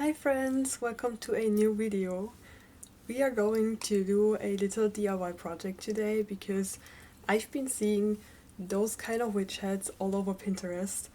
Hi friends, welcome to a new video. We are going to do a little DIY project today because I've been seeing those kind of witch hats all over Pinterest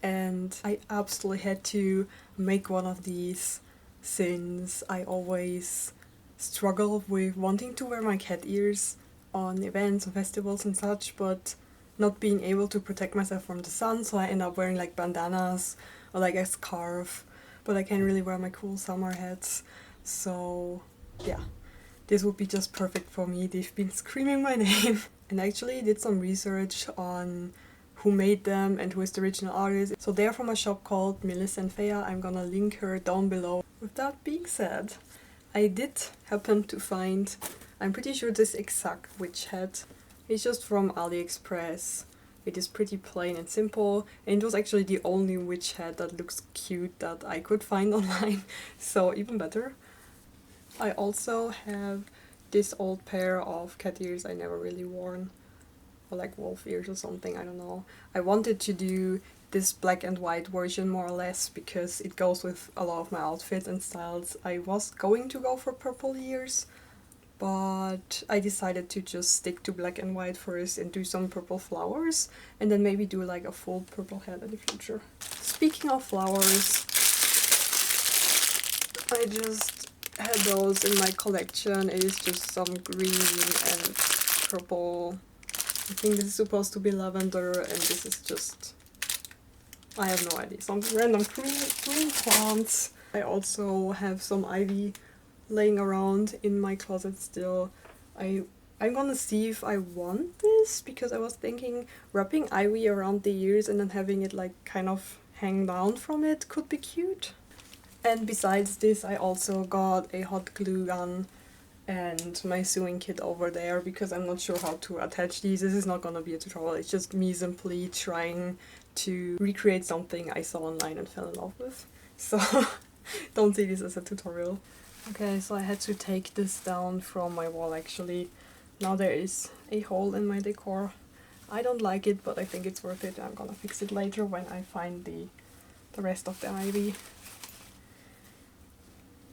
and I absolutely had to make one of these since I always struggle with wanting to wear my cat ears on events or festivals and such, but not being able to protect myself from the sun, so I end up wearing like bandanas or like a scarf, but I can't really wear my cool summer hats. So yeah, this would be just perfect for me. They've been screaming my name. And I actually did some research on who made them and who is the original artist. So they're from a shop called Melissa and Fea. I'm gonna link her down below. With that being said, I did happen to find, I'm pretty sure this exact witch hat is just from AliExpress. It is pretty plain and simple, and it was actually the only witch hat that looks cute that I could find online, so even better. I also have this old pair of cat ears I never really worn, or like wolf ears or something, I don't know. I wanted to do this black and white version more or less because it goes with a lot of my outfits and styles. I was going to go for purple ears, but I decided to just stick to black and white first and do some purple flowers and then maybe do like a full purple hat in the future. Speaking of flowers, I just had those in my collection. It is just some green and purple. I think this is supposed to be lavender and this is just, I have no idea, some random green plants. I also have some ivy laying around in my closet still. I'm gonna see if I want this because I was thinking wrapping ivy around the ears and then having it like kind of hang down from it could be cute. And besides this, I also got a hot glue gun and my sewing kit over there because I'm not sure how to attach these. This is not gonna be a tutorial, it's just me simply trying to recreate something I saw online and fell in love with. So don't see this as a tutorial. Okay, so I had to take this down from my wall actually. Now there is a hole in my decor. I don't like it, but I think it's worth it. I'm gonna fix it later when I find the rest of the ivy.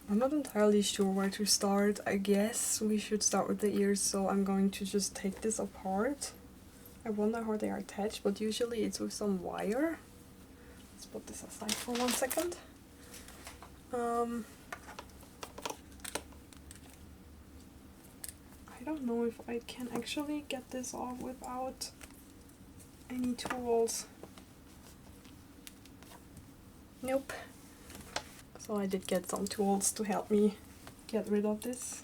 I'm not entirely sure where to start. I guess we should start with the ears, so I'm going to just take this apart. I wonder how they are attached, but usually it's with some wire. Let's put this aside for 1 second. I don't know if I can actually get this off without any tools. Nope. So I did get some tools to help me get rid of this.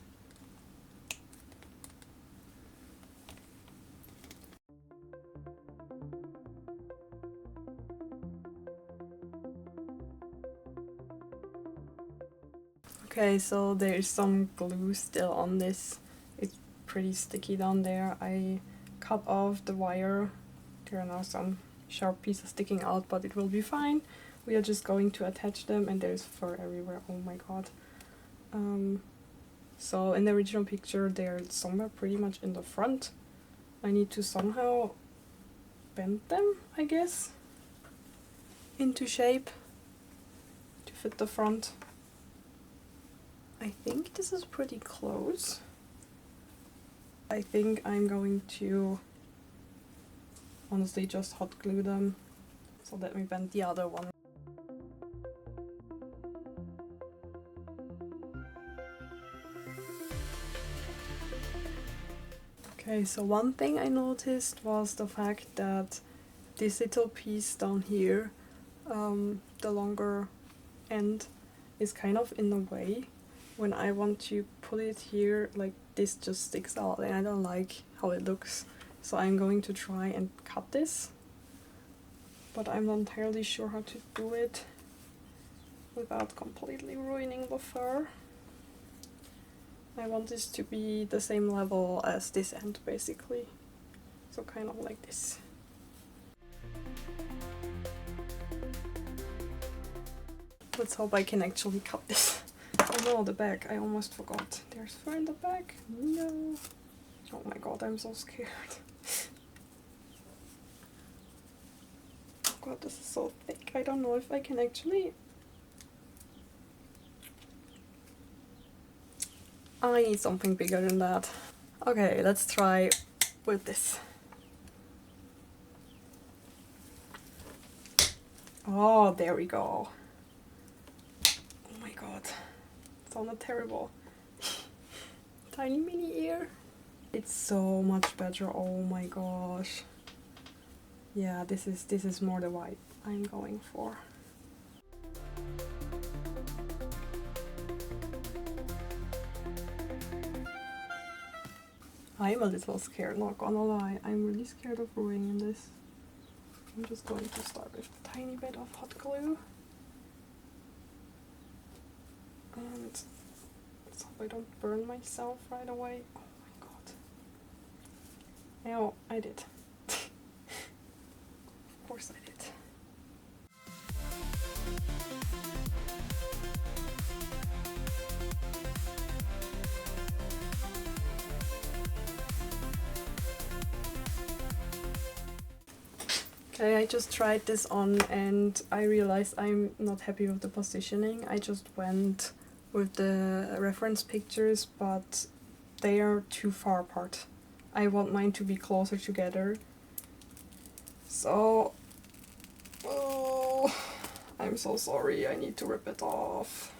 Okay, so there's some glue still on this. It's pretty sticky down there. I cut off the wire. There are now some sharp pieces sticking out, but it will be fine. We are just going to attach them, and there's fur everywhere. Oh my god. So in the original picture they're somewhere pretty much in the front. I need to somehow bend them, I guess, into shape to fit the front. I think this is pretty close. I think I'm going to honestly just hot glue them. So let me bend the other one. Okay, so one thing I noticed was the fact that this little piece down here, the longer end, is kind of in the way. When I want to put it here, like this just sticks out and I don't like how it looks. So I'm going to try and cut this, but I'm not entirely sure how to do it without completely ruining the fur. I want this to be the same level as this end basically, so kind of like this. Let's hope I can actually cut this. Oh no, the back, I almost forgot. There's fur in the back? No. Oh my god, I'm so scared. Oh god, this is so thick. I don't know if I can actually... I need something bigger than that. Okay, let's try with this. Oh, there we go. Oh my god, it sounded terrible. Tiny mini ear. It's so much better, oh my gosh. Yeah, this is more the vibe I'm going for. I'm a little scared, not gonna lie. I'm really scared of ruining this. I'm just going to start with a tiny bit of hot glue. And so I don't burn myself right away. Oh my god. Now I did. Of course I did. Okay, I just tried this on and I realized I'm not happy with the positioning. I just went with the reference pictures, but they are too far apart. I want mine to be closer together. So, oh, I'm so sorry, I need to rip it off.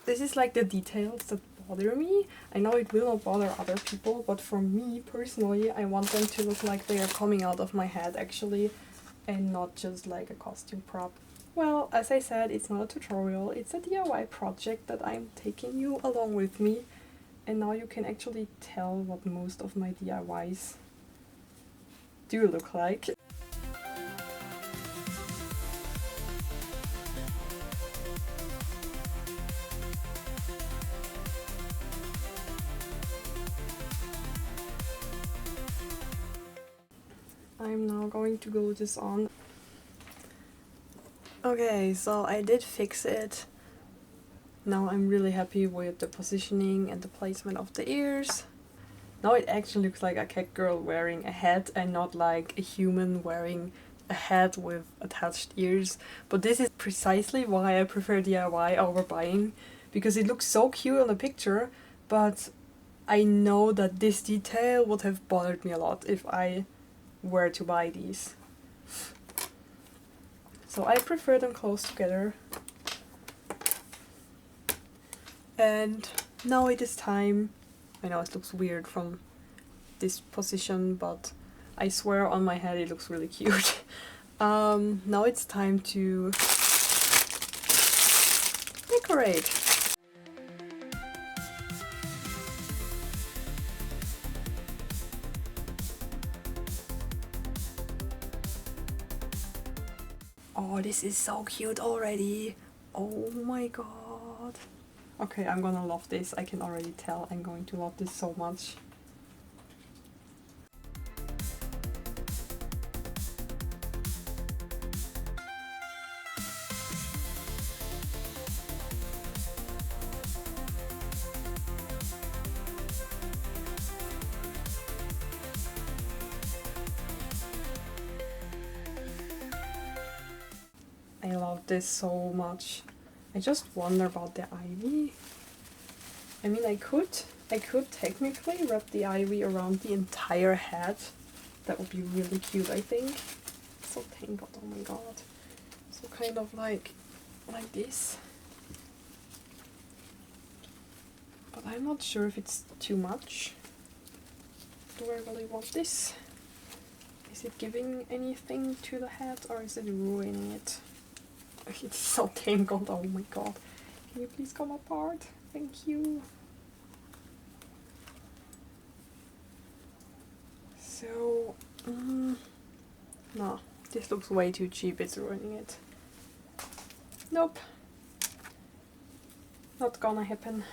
This is like the details that bother me. I know it will not bother other people, but for me personally, I want them to look like they are coming out of my head actually, and not just like a costume prop. Well, as I said, it's not a tutorial, it's a DIY project that I'm taking you along with me, and now you can actually tell what most of my DIYs do look like. I'm now going to glue this on. Okay, so I did fix it. Now I'm really happy with the positioning and the placement of the ears. Now it actually looks like a cat girl wearing a hat and not like a human wearing a hat with attached ears. But this is precisely why I prefer DIY over buying, because it looks so cute on the picture, but I know that this detail would have bothered me a lot if I were to buy these. So I prefer them close together. And now it is time. I know it looks weird from this position, but I swear on my head it looks really cute. Now it's time to decorate. Oh, this is so cute already. Oh my god. Okay, I'm gonna love this. I can already tell I'm going to love this so much. I love this so much. I just wonder about the ivy. I mean, I could technically wrap the ivy around the entire head. That would be really cute, I think. So tangled, oh my god. So kind of like this. But I'm not sure if it's too much. Do I really want this? Is it giving anything to the head or is it ruining it? It's so tangled, oh my god. Can you please come apart? Thank you. So, no, this looks way too cheap, it's ruining it. Nope. Not gonna happen.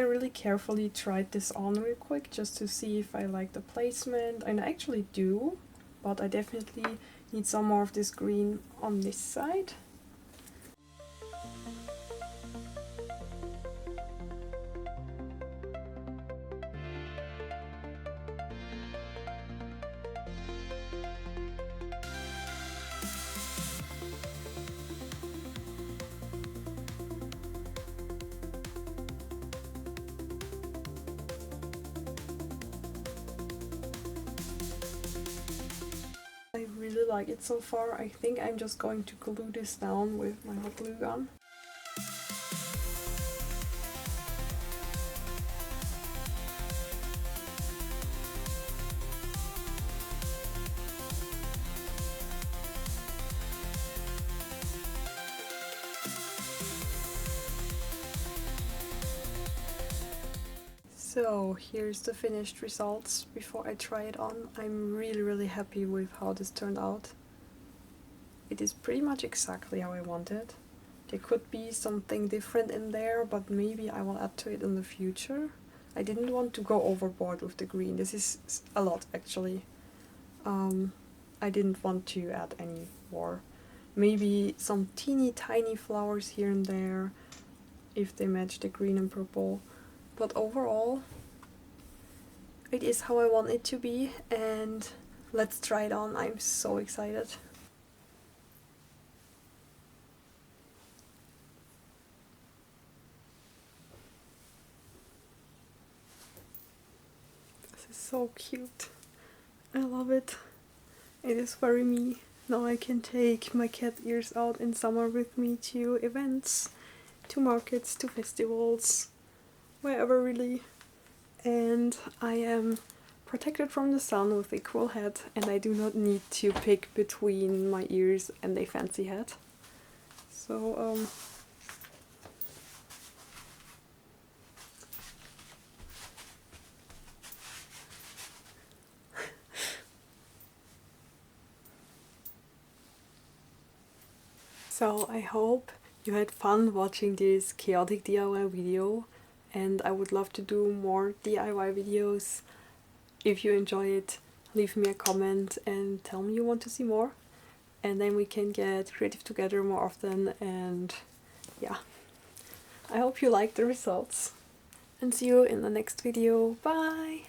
really carefully tried this on real quick just to see if I like the placement, and I actually do, but I definitely need some more of this green on this side. I really like it so far. I think I'm just going to glue this down with my hot glue gun. So here's the finished results before I try it on. I'm really happy with how this turned out. It is pretty much exactly how I wanted. There could be something different in there, but maybe I will add to it in the future. I didn't want to go overboard with the green. This is a lot actually. I didn't want to add any more. Maybe some teeny tiny flowers here and there if they match the green and purple. But overall, it is how I want it to be, and let's try it on. I'm so excited. This is so cute. I love it. It is very me. Now I can take my cat ears out in summer with me to events, to markets, to festivals, wherever really. And I am protected from the sun with a cool hat, and I do not need to pick between my ears and a fancy hat. So So I hope you had fun watching this chaotic DIY video, and I would love to do more DIY videos. If you enjoy it, leave me a comment and tell me you want to see more, and then we can get creative together more often. And yeah, I hope you like the results, and see you in the next video. Bye!